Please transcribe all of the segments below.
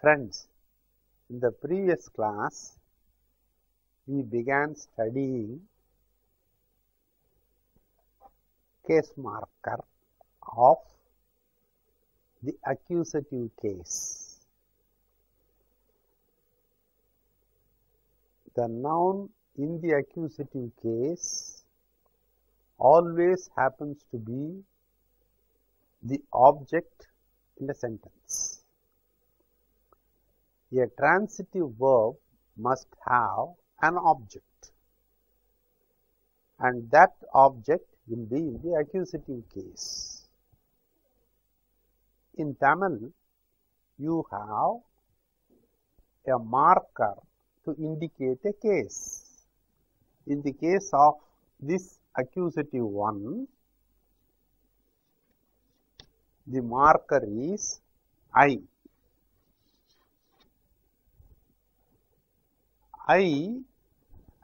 Friends, in the previous class, we began studying case marker of the accusative case. The noun in the accusative case always happens to be the object in a sentence. A transitive verb must have an object, and that object will be in the accusative case. In Tamil, you have a marker to indicate a case. In the case of this accusative one, the marker is I. I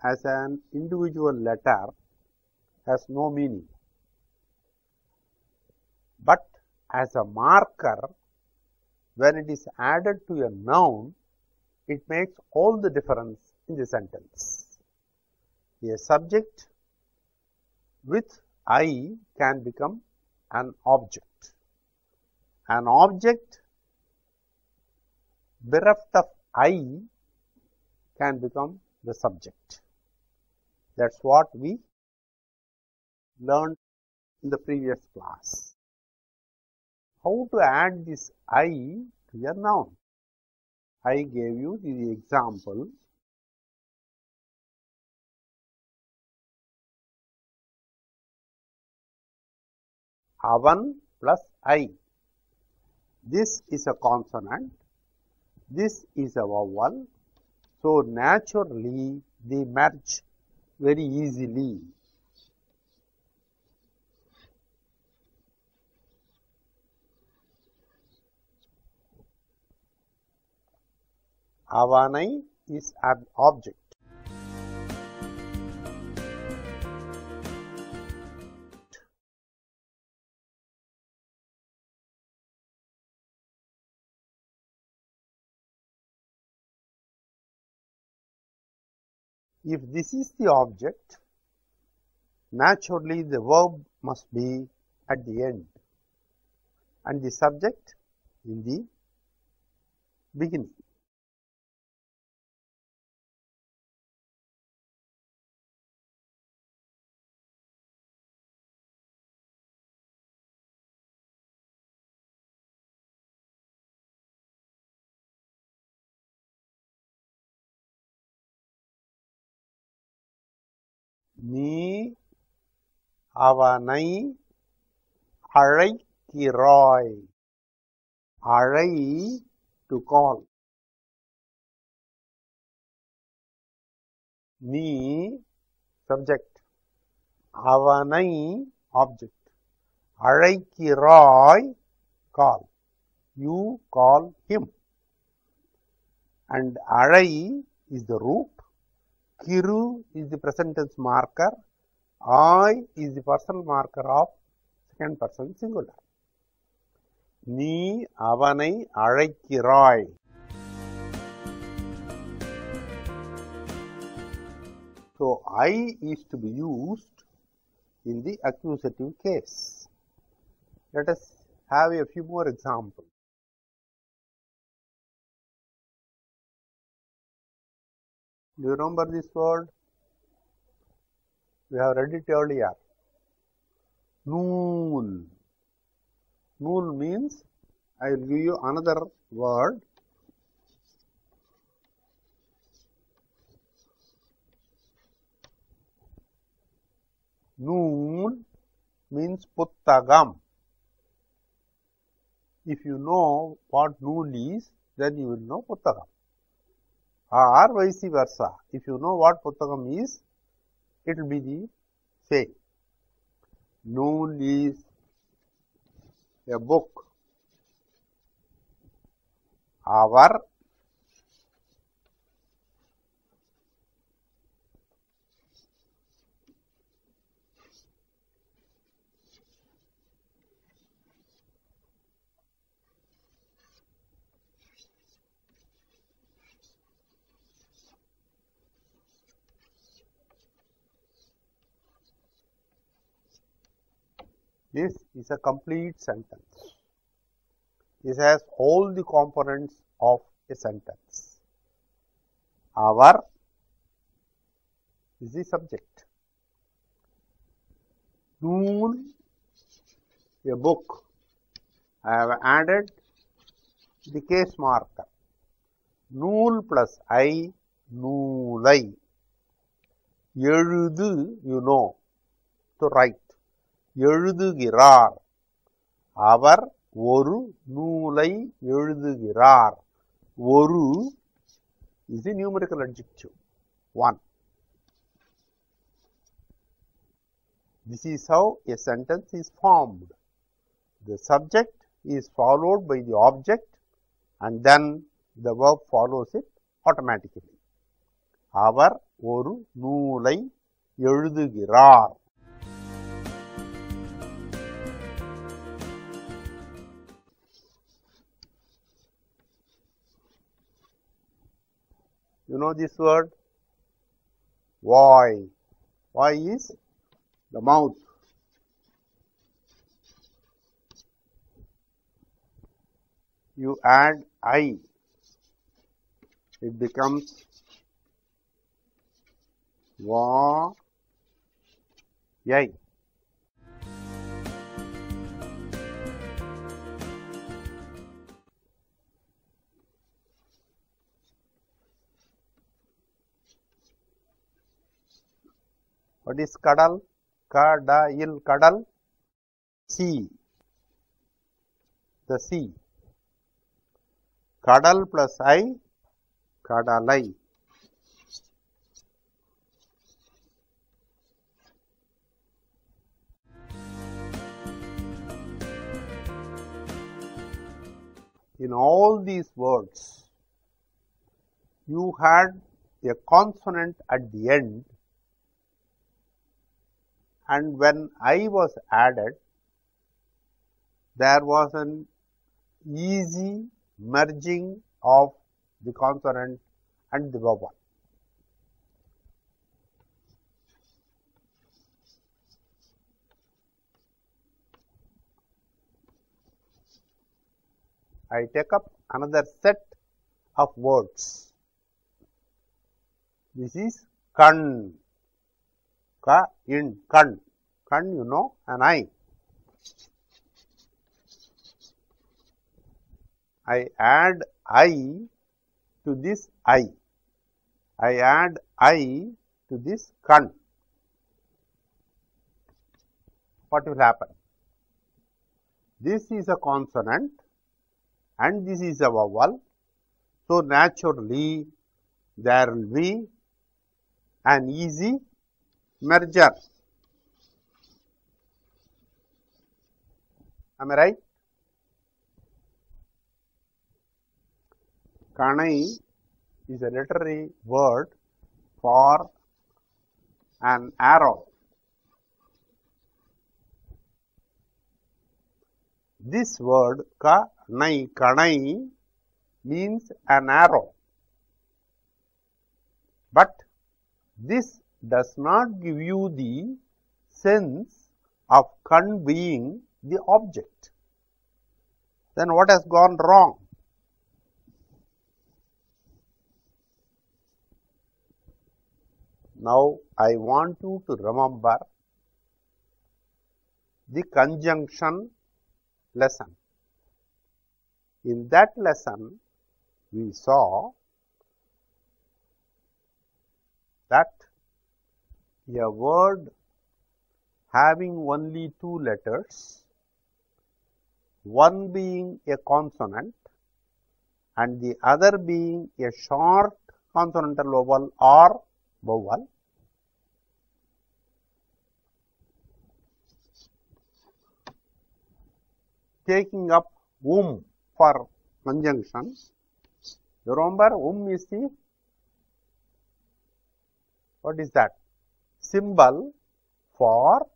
as an individual letter has no meaning, but as a marker, when it is added to a noun, it makes all the difference in the sentence. A subject with I can become an object. An object bereft of I can become the subject. That is what we learned in the previous class. How to add this I to a noun? I gave you the example. Avan plus I. This is a consonant, this is a vowel, so naturally they merge very easily. Avanai is an object. If this is the object, naturally the verb must be at the end and the subject in the beginning. Ni avanai azhaikkiraய். Azhai to call. Ni subject. Avanai object. Azhaikkiraய் call. You call him. And azhai is the root. Kiru is the present tense marker, I is the personal marker of second person singular. Ni avanai azhaikkiraய். So, I is to be used in the accusative case. Let us have a few more examples. Do you remember this word? We have read it earlier. Nool. Nool means, I will give you another word. Nool means puttagam. If you know what nool is, then you will know puttagam. Or vice versa. If you know what puttagam is, it will be the same. Nool is a book. Our This is a complete sentence. This has all the components of a sentence. Our is the subject. Noon, a book. I have added the case marker. Nool plus I, noolai. எழுது, you know, to write. எழுதுகிறார். அவர் ஒரு நூலை எழுதுகிறார். ஒரு is a numerical adjective. 1. This is how a sentence is formed. The subject is followed by the object and then the verb follows it automatically. அவர் ஒரு நூலை எழுதுகிறார். You know this word? Why? Why is the mouth. You add I, it becomes wa, yai. What is kadal? Kadail, kadal, sea, the sea. Kadal plus I, kadalai. In all these words, you had a consonant at the end, and when I was added, there was an easy merging of the consonant and the vowel. I take up another set of words. This is kan. Ka in kan. Kan, you know, an eye. I add I to this I. I add I to this kan. What will happen? This is a consonant and this is a vowel. So, naturally, there will be an easy merger. Am I right? Kanai is a literary word for an arrow. This word kanai means an arrow, but this does not give you the sense of kan being the object. Then what has gone wrong? Now, I want you to remember the conjunction lesson. In that lesson, we saw that a word having only two letters, one being a consonant and the other being a short consonantal vowel or vowel, taking up for conjunction. You remember is the, what is that? Symbol for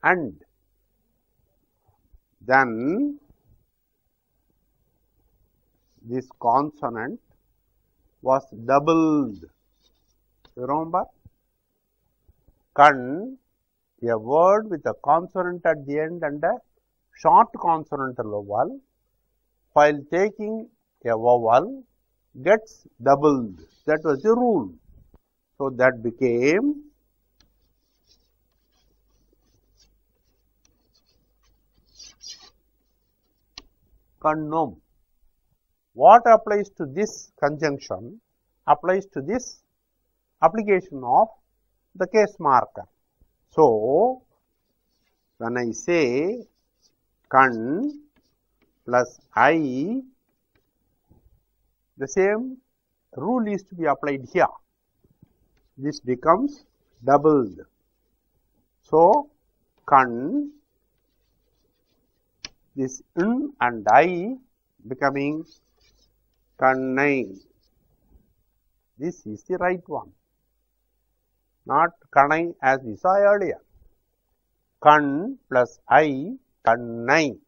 and. Then this consonant was doubled. You remember? Kan a word with a consonant at the end and a short consonantal vowel, while taking a vowel, gets doubled. That was the rule. So, that became kannum. What applies to this conjunction applies to this application of the case marker. So, when I say kan plus I, the same rule is to be applied here. This becomes doubled. So, kan, this n and I becoming kannai. This is the right one, not kanai as we saw earlier. Kan plus I, kannai.